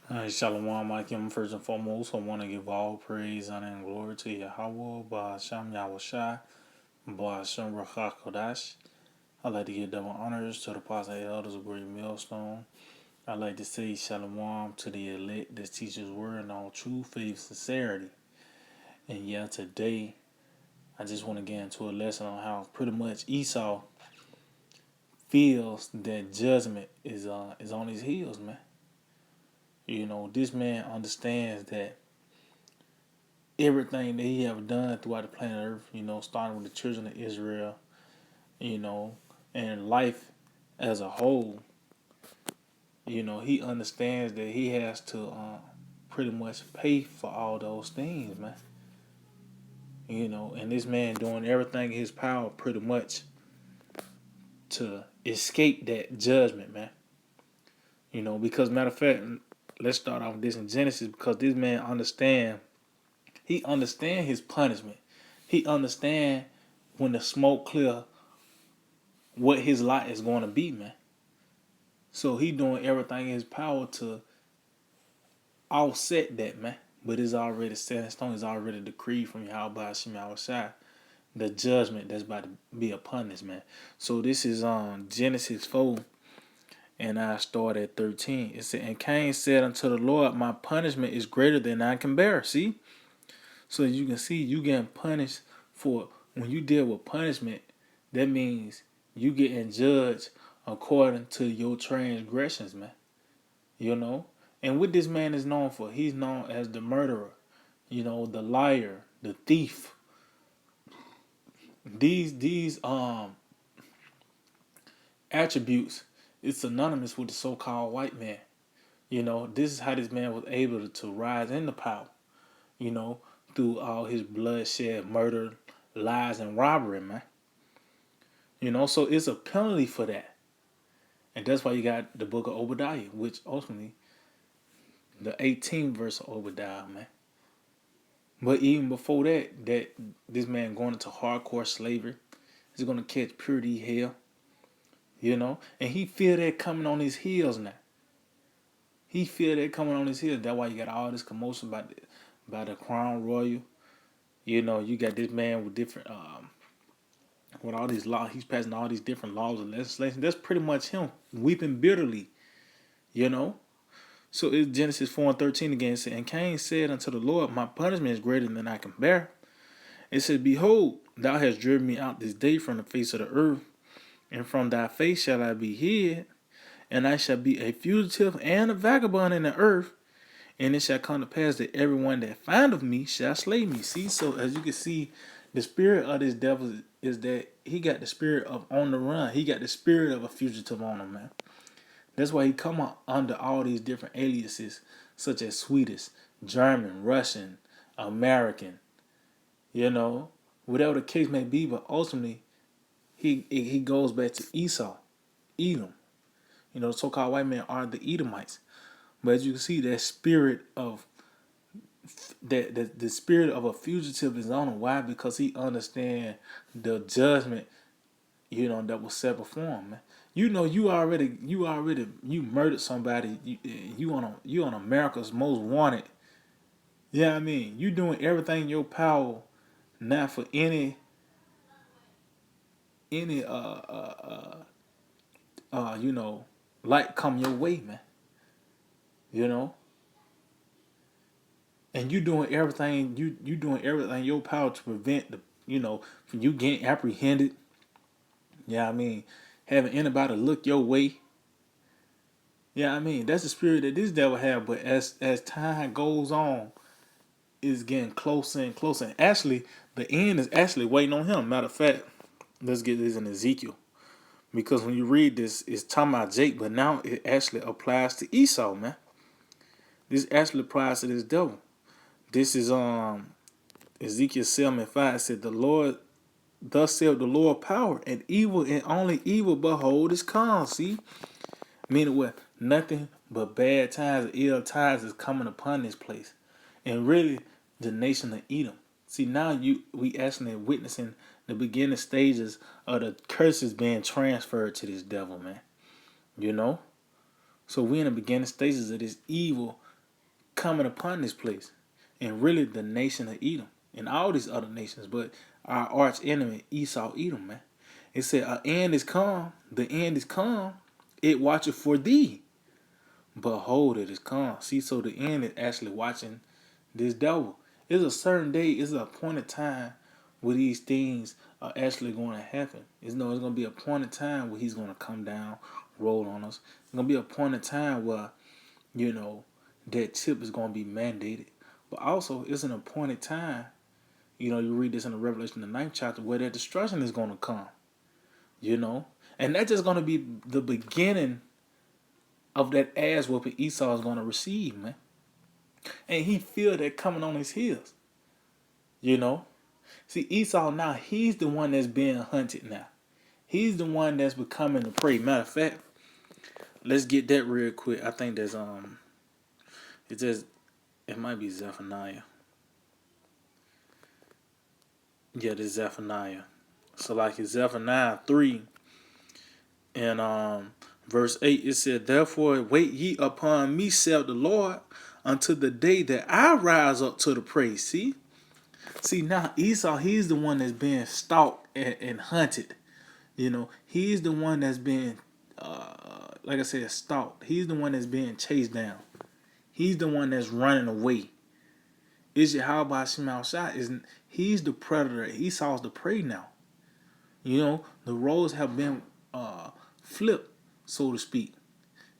Shalom, Akim. First and foremost, I want to give all praise, honor, and glory to Yahweh, Ba'asham Yahushai, Ba'asham Rakha Kodash. I'd like to give double honors to the apostles and elders of Great Millstone. I'd like to say Shalom to the elect that teaches word in all true faith, sincerity. And yeah, today, I just want to get into a lesson on how pretty much Esau feels that judgment is on his heels, man. You know, this man understands that everything that he have done throughout the planet Earth, starting with the children of Israel, you know, and life as a whole, he understands that he has to pretty much pay for all those things, man. And this man doing everything in his power pretty much to escape that judgment, man. Because matter of fact, let's start off with this in Genesis because this man he understand his punishment. He understand when the smoke clear what his lot is going to be, man. So he doing everything in his power to offset that, man. But it's already set in stone. It's already decreed from Yahweh Hashem Yahushai, the judgment that's about to be upon this, man. So this is Genesis 4, and I start at 13. It said, and Cain said unto the Lord, my punishment is greater than I can bear. See? So as you can see, you getting punished for, when you deal with punishment, that means you getting judged according to your transgressions, man. And what this man is known for, he's known as the murderer, the liar, the thief. These attributes, it's synonymous with the so-called white man. This is how this man was able to rise into power, through all his bloodshed, murder, lies, and robbery, man. So it's a penalty for that. And that's why you got the book of Obadiah, which ultimately, the 18th verse of Obadiah, man. But even before that, this man going into hardcore slavery, he's going to catch purity hell, and he feel that coming on his heels now. He feel that coming on his heels. That's why you got all this commotion by the Crown Royal. You got this man with different with all these laws. He's passing all these different laws and legislation. That's pretty much him weeping bitterly, So it's Genesis 4 and 13 again. It said, and Cain said unto the Lord, my punishment is greater than I can bear. It said, behold, thou hast driven me out this day from the face of the earth, and from thy face shall I be hid, and I shall be a fugitive and a vagabond in the earth, and it shall come to pass that everyone that findeth me shall slay me. See, so as you can see, the spirit of this devil is that he got the spirit of on the run. He got the spirit of a fugitive on him, man. That's why he come up under all these different aliases, such as Swedish, German, Russian, American, whatever the case may be. But ultimately, he goes back to Esau, Edom. The so-called white men are the Edomites. But as you can see, that spirit of the spirit of a fugitive is on him. Why? Because he understands the judgment, that was set before him, man. You murdered somebody. You on America's Most Wanted. Yeah, I mean, you doing everything in your power, not for any light come your way, man. And you doing everything in your power to prevent from you getting apprehended. Yeah, I mean, having anybody look your way. Yeah, I mean, that's the spirit that this devil have. But as time goes on, it's getting closer and closer. And actually, the end is actually waiting on him. Matter of fact, let's get this in Ezekiel. Because when you read this, it's talking about Jake, but now it actually applies to Esau, man. This actually applies to this devil. This is Ezekiel 7:5. It said, the Lord, thus said the Lord power, and evil and only evil, behold, is come. See? Meaning what? Nothing but bad times, ill times is coming upon this place. And really, the nation of Edom. See, now we actually witnessing the beginning stages of the curses being transferred to this devil, man. So we in the beginning stages of this evil coming upon this place, and really the nation of Edom and all these other nations, but our arch enemy Esau, Edom, man. It said, "An end is come. The end is come. It watcheth for thee. Behold, it is come." See, so the end is actually watching this devil. It's a certain day. It's an appointed time where these things are actually going to happen. It's going to be a appointed time where he's going to come down, roll on us. It's going to be a appointed time where, that chip is going to be mandated. But also, it's an appointed time. You read this in the Revelation, the 9th chapter, where that destruction is going to come. And that's just going to be the beginning of that ass whooping Esau is going to receive, man. And he feel that coming on his heels. See, Esau now, he's the one that's being hunted now. He's the one that's becoming the prey. Matter of fact, let's get that real quick. I think there's it might be Zephaniah. Yeah, this is Zephaniah. So like in Zephaniah 3 and verse 8, it said, "Therefore wait ye upon me, saith the Lord, until the day that I rise up to the prey." See, now Esau, he's the one that's being stalked and hunted. He's the one that's being, like I said, stalked. He's the one that's being chased down. He's the one that's running away. Yahweh Shema Shai he's the predator. Esau's the prey now. The roles have been flipped, so to speak.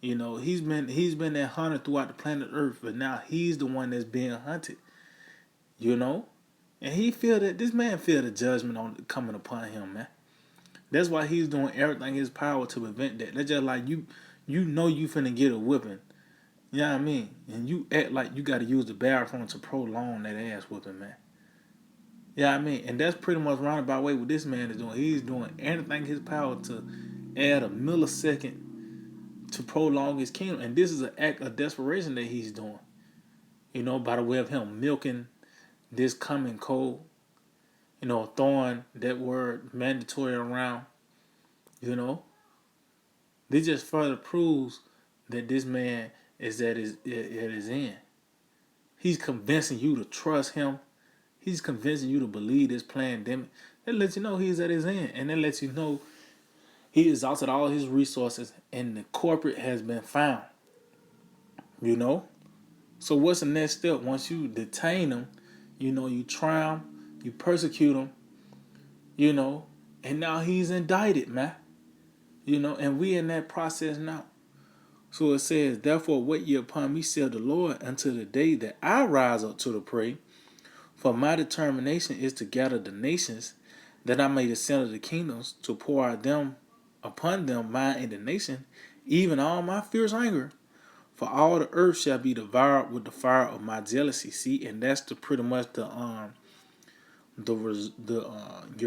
He's been that hunter throughout the planet Earth, but now he's the one that's being hunted. And this man feel the judgment on coming upon him, man. That's why he's doing everything in his power to prevent that. That's just like you finna get a whipping. You know what I mean? And you act like you got to use the bathroom to prolong that ass whipping, man. You know what I mean? And that's pretty much roundabout way what this man is doing. He's doing anything in his power to add a millisecond to prolong his kingdom. And this is an act of desperation that he's doing. By the way of him milking this coming cold. Throwing that word mandatory around. This just further proves that this man is at his end. He's convincing you to trust him. He's convincing you to believe this pandemic. That lets you know he's at his end. And that lets you know he exhausted all his resources and the corporate has been found. So what's the next step? Once you detain him, you try him, you persecute him, and now he's indicted, man. And we in that process now. So it says, "Therefore wait ye upon me, saith the Lord, until the day that I rise up to the prey. For my determination is to gather the nations, that I may descend of the kingdoms, to pour out them upon them my indignation, even all my fierce anger. For all the earth shall be devoured with the fire of my jealousy." See, and that's pretty much your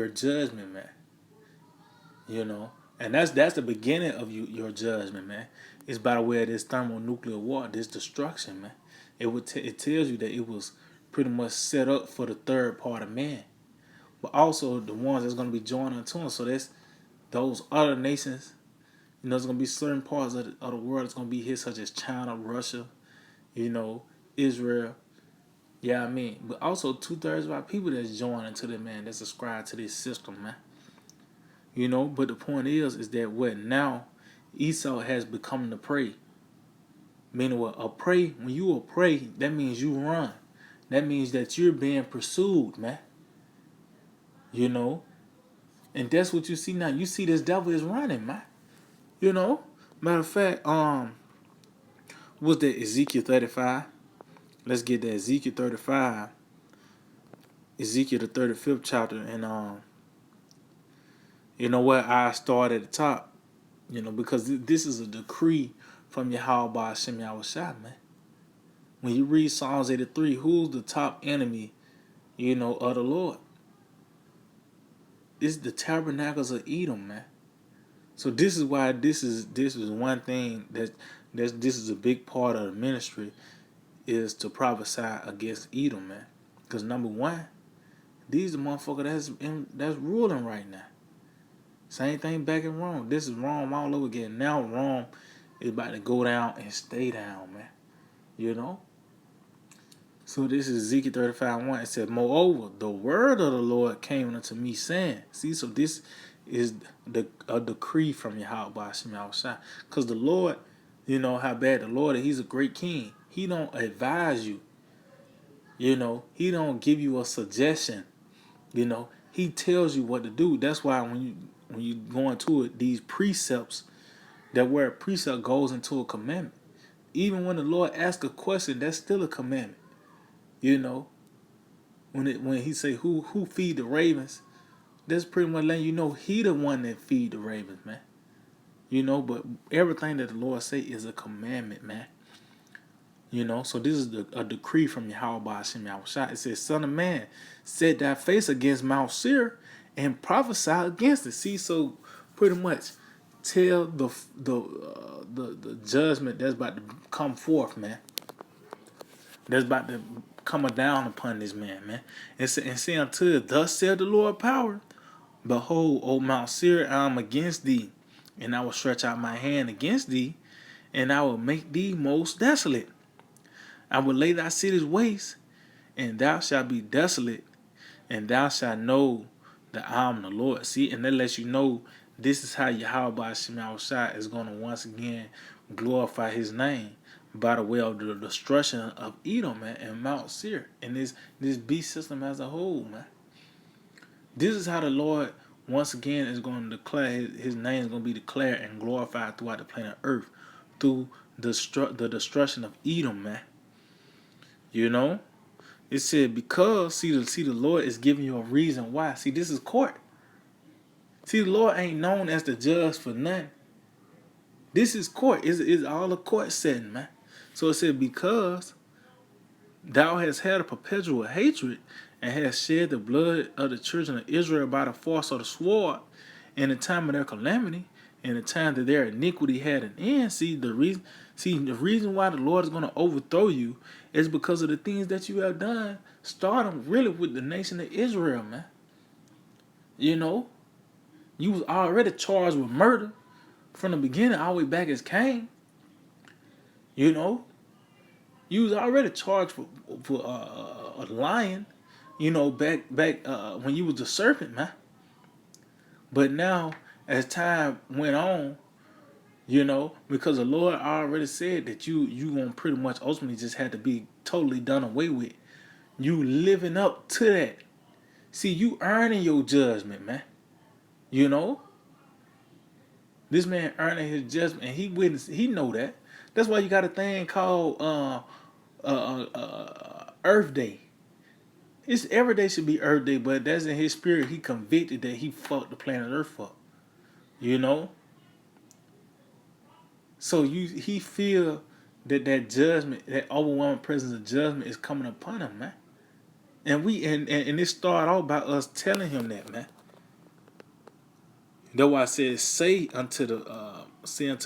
judgment, man. And that's the beginning of your judgment, man. It's by the way of this thermonuclear war, this destruction, man. It tells you that it was pretty much set up for the third part of man, but also the ones that's going to be joined unto him. So that's those other nations. There's going to be certain parts of the world that's going to be hit, such as China, Russia, Israel. Yeah, I mean, but also 2/3 of our people that's joined into the man, that's subscribed to this system, man. But the point is that what now Esau has become the prey. Meaning what? A prey, when you a prey, that means you run. That means that you're being pursued, man. And that's what you see now. You see this devil is running, man. Matter of fact, what's that? Ezekiel 35. Let's get that Ezekiel 35. Ezekiel the 35th chapter, and I start at the top, because this is a decree from Yahweh Shem Yahushua, man. When you read Psalms 83, who's the top enemy, of the Lord? It's the tabernacles of Edom, man. So this is why this is one thing this is a big part of the ministry, is to prophesy against Edom, man. Because number one, these the motherfucker that's ruling right now. Same thing back in Rome. This is Rome all over again. Now Rome is about to go down and stay down, man. So this is Ezekiel 35:1. It said, "Moreover, the word of the Lord came unto me, saying," see, so this is a decree from Yahweh by Hashem Yahushua. Because the Lord, you know how bad the Lord is. He's a great king. He don't advise you. You know, he don't give you a suggestion. You know, he tells you what to do. That's why when you go into it, these precepts, that word precept goes into a commandment. Even when the Lord asks a question, that's still a commandment. You know, when he say who feed the ravens, that's pretty much letting you know he the one that feed the ravens, man. You know, but everything that the Lord say is a commandment, man. You know, so this is a decree from Yahweh by Hashem Yahushua. It says, "Son of man, set thy face against Mount Seir and prophesy against it." See, so pretty much tell the judgment that's about to come forth, man. That's about to come down upon this man. And say unto it, "Thus said the Lord power, behold, O Mount Seir, I am against thee, and I will stretch out my hand against thee, and I will make thee most desolate. I will lay thy cities waste, and thou shalt be desolate, and thou shalt know that I am the Lord." See, and that lets you know this is how Yahweh by Shema Shai is going to once again glorify his name by the way of the destruction of Edom, man, and Mount Seir, and this beast system as a whole, man. This is how the Lord once again is going to declare his name is going to be declared and glorified throughout the planet Earth through the destruction of Edom, man. You know, it said because see the Lord is giving you a reason why. See, this is court. See, the Lord ain't known as the judge for nothing. This is court. It's all a court setting, man. So it said because thou hast had a perpetual hatred and hast shed the blood of the children of Israel by the force of the sword in the time of their calamity, in the time that their iniquity had an end. See the reason why the Lord is going to overthrow you is because of the things that you have done, starting really with the nation of Israel, man. You know, you was already charged with murder from the beginning all the way back as Cain. You know, you was already charged for a lion. You know, back when you was the serpent, man. But now, as time went on, you know, because the Lord already said that you gonna pretty much ultimately just had to be totally done away with. You living up to that. See, you earning your judgment, man. You know, this man earning his judgment, and he know that. That's why you got a thing called Earth Day. It's every day should be Earth Day, but that's in his spirit. He convicted that he fucked the planet Earth up. You know, so he feel that judgment, that overwhelming presence of judgment, is coming upon him, man. And it started all by us telling him that, man. That's why I said, say unto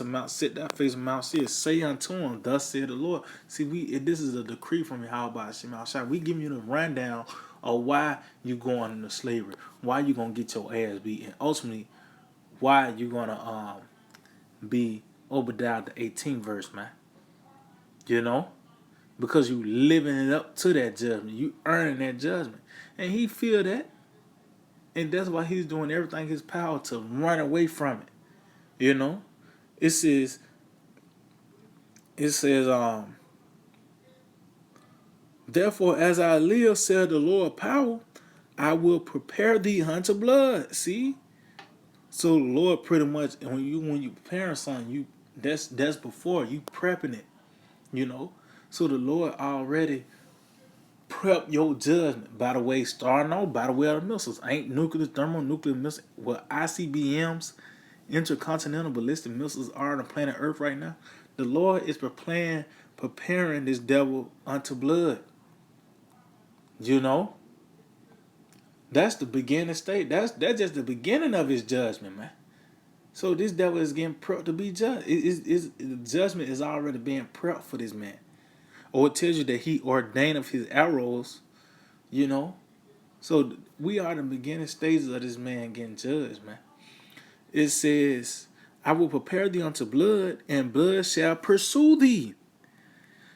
Mount, sit that face of Mount Seir, say unto him, thus said the Lord. See, this is a decree from Yahweh Shema Shai. We giving you the rundown of why you going into slavery, why you gonna get your ass beat, and ultimately why you gonna be Obadiah the 18th verse, man. You know, because you living it up to that judgment, you earning that judgment, and he feel that. And that's why he's doing everything in his power to run away from it. You know? It says, therefore, as I live, said the Lord power, I will prepare thee unto blood. See? So the Lord pretty much, when you preparing something, that's before you prepping it. You know? So the Lord already prep your judgment. By the way, starting off by the way of the missiles. Ain't nuclear, thermonuclear missiles. Well, ICBMs, intercontinental ballistic missiles, are on the planet Earth right now. The Lord is preparing this devil unto blood. You know? That's the beginning state. That's just the beginning of his judgment, man. So this devil is getting prepped to be judged. The judgment is already being prepped for this man. Or it tells you that he ordained of his arrows, you know. So we are in the beginning stages of this man getting judged, man. It says, I will prepare thee unto blood, and blood shall pursue thee.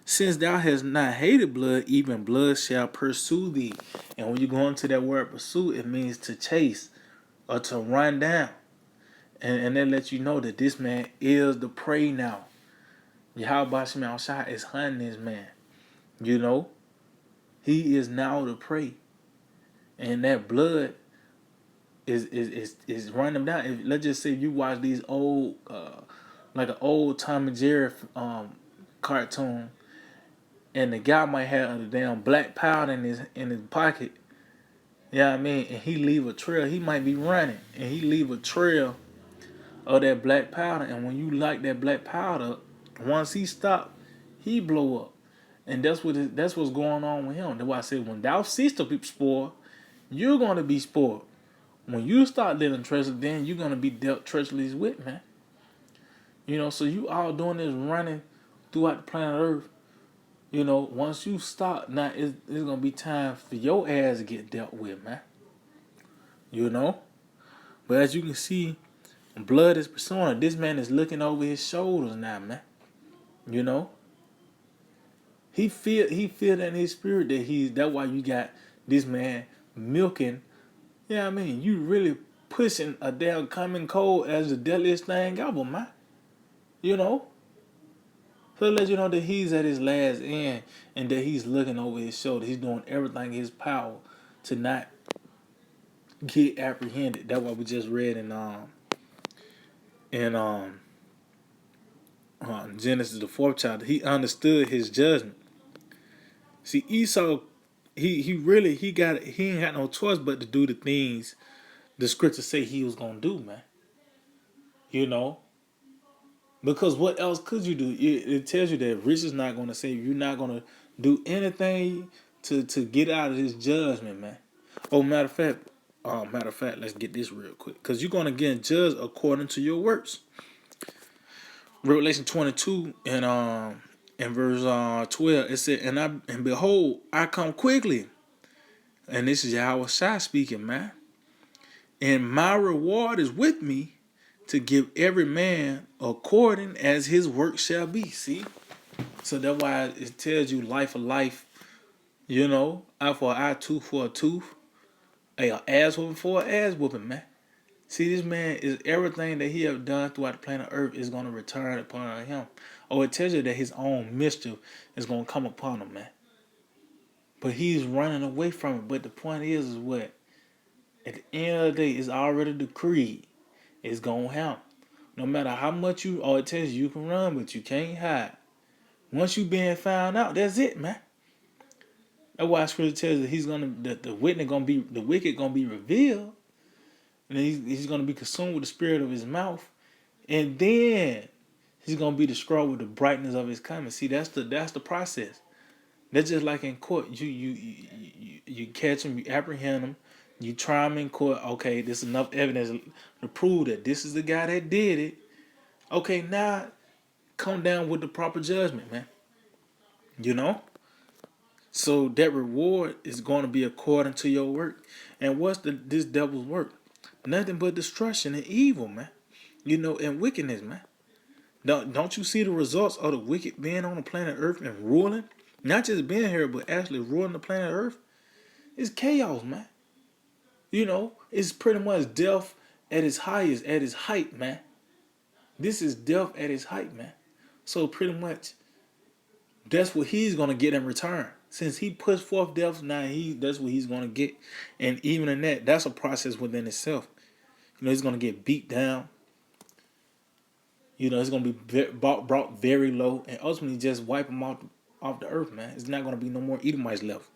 Since thou hast not hated blood, even blood shall pursue thee. And when you go into that word pursue, it means to chase or to run down. And that lets you know that this man is the prey now. Yahweh Shema Shai is hunting this man. You know, he is now the prey. And that blood is running him down. Let's just say you watch these old, like an old Tom and Jerry cartoon, and the guy might have a damn black powder in his pocket. Yeah, I mean, and he leave a trail. He might be running, and he leave a trail of that black powder. And when you light that black powder, once he stop, he blow up. And that's what's going on with him. That's why I said when thou seest the people spoil, you're gonna be spoiled. When you start dealing treachery, then you're gonna be dealt treachery with, man. You know, so you all doing this running throughout the planet Earth. You know, once you stop, now it's gonna be time for your ass to get dealt with, man. You know? But as you can see, blood is pursuing. This man is looking over his shoulders now, man. You know? He feel that in his spirit that's why you got this man milking. Yeah, I mean, you really pushing a damn common cold as the deadliest thing ever, man. You know? So let you know that he's at his last end and that he's looking over his shoulder. He's doing everything in his power to not get apprehended. That's what we just read in Genesis the fourth chapter. He understood his judgment. See, Esau, he ain't got no choice but to do the things the scripture say he was gonna do, man. You know, because what else could you do? It tells you that rich is not gonna save you. You're not gonna do anything to get out of this judgment, man. Oh, matter of fact, let's get this real quick, because you're gonna get judged according to your works. Revelation 22 and in verse 12, it said, and behold, I come quickly. And this is Yahweh Shai speaking, man. And my reward is with me to give every man according as his work shall be. See? So that's why it tells you life for life, you know, eye for an eye, tooth for a tooth, an ass whooping for an ass whooping, man. See, this man is everything that he have done throughout the planet Earth is going to return upon him. Or it tells you that his own mischief is going to come upon him, man. But he's running away from it. But the point is what? At the end of the day, it's already decreed. It's going to happen. No matter how much it tells you can run, but you can't hide. Once you being found out, that's it, man. That's why Scripture tells that the wicked gonna be revealed, and he's gonna be consumed with the spirit of his mouth, and then he's gonna be destroyed with the brightness of his coming. See, that's the process. That's just like in court. You catch him, you apprehend him, you try him in court. Okay, there's enough evidence to prove that this is the guy that did it. Okay, now come down with the proper judgment, man. You know? So that reward is going to be according to your work. And what's this devil's work? Nothing but destruction and evil, man. You know, and wickedness, man. Don't you see the results of the wicked being on the planet Earth and ruling? Not just being here, but actually ruling the planet Earth. It's chaos, man. You know, it's pretty much death at its highest, at its height, man. This is death at its height, man. So pretty much, that's what he's gonna get in return. Since he puts forth death, now that's what he's gonna get. And even in that's a process within itself. You know, he's gonna get beat down. You know, it's gonna be brought very low, and ultimately just wipe him off the earth, man. It's not gonna be no more Edomites left.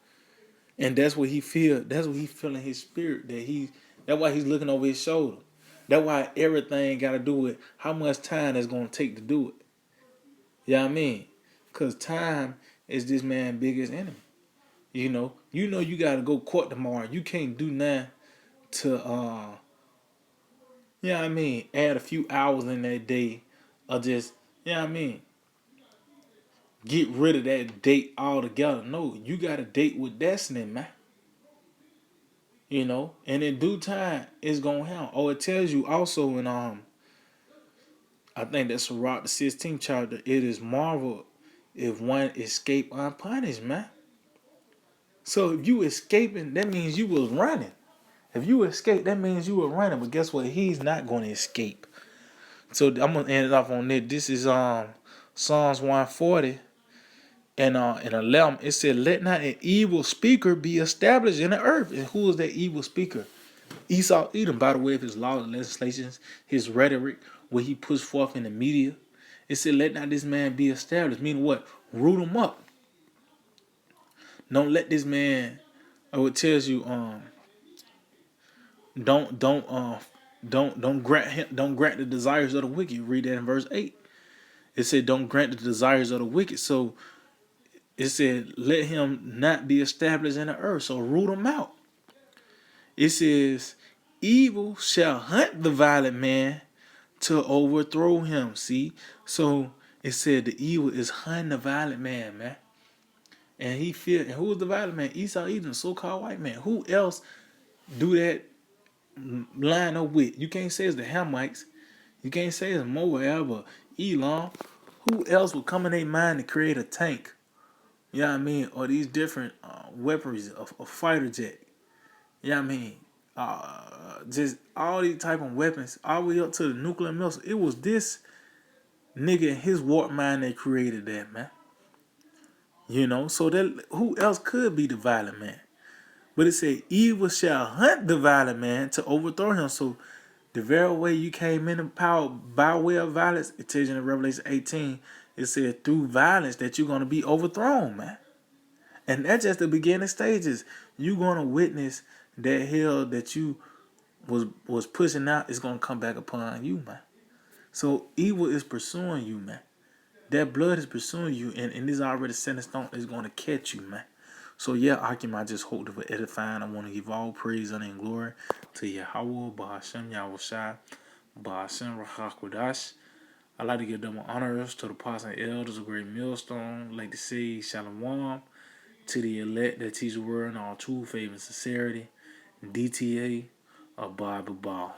And that's what he feel. That's what he feel in his spirit. That's why he's looking over his shoulder. That's why everything got to do with how much time it's gonna take to do it. You know what I mean? Because time is this man's biggest enemy. You know you got to go court tomorrow. You can't do nothing to, you know what I mean, add a few hours in that day or just, you know what I mean, get rid of that date altogether. No, you got to date with destiny, man. You know, and in due time, it's going to happen. Oh, it tells you also in, I think that's Sirach the 16th chapter, it is marveled if one escape unpunished, man. So if you escaping, that means you was running. If you escape, that means you were running. But guess what? He's not going to escape. So I'm gonna end it off on this. This is Psalms 140 and 11. It said, "Let not an evil speaker be established in the earth." And who is that evil speaker? Esau Edom, by the way of his laws and legislations, his rhetoric, what he puts forth in the media. It said, "Let not this man be established." Meaning what? Root him up. Don't let this man. Oh, it tells you don't don't don't grant him, don't grant the desires of the wicked. Read that in verse 8. It said, "Don't grant the desires of the wicked." So it said, "Let him not be established in the earth." So root him out. It says, "Evil shall hunt the violent man to overthrow him." See, so it said the evil is hunting the violent man, man. And he feared. And who was the violent man? Esau Edom, so-called white man. Who else do that line up with? You can't say it's the Hamites. You can't say it's Moab or Elam. Who else would come in their mind to create a tank? You know what I mean? Or these different weaponries of a fighter jet. You know what I mean? Just all these type of weapons, all the way up to the nuclear missiles. It was this nigga and his warp mind that created that, man. You know, so that who else could be the violent man? But it said, "Evil shall hunt the violent man to overthrow him." So the very way you came into power by way of violence, it tells you in Revelation 18, it said through violence that you're gonna be overthrown, man. And that's just the beginning stages. You're gonna witness that hell that you was pushing out is gonna come back upon you, man. So evil is pursuing you, man. That blood is pursuing you, and this already set in stone is gonna catch you, man. So yeah, Akim, I just hope for edifying. I want to give all praise, honor, and glory to Yahweh, Bahashem, Yahushai, Bahashem, Rahakwadash. I like to give them honors to the apostles and elders of Great Millstone. I like to say Shalom to the elect that teach the word in all true faith and sincerity. DTA, a Bible ball.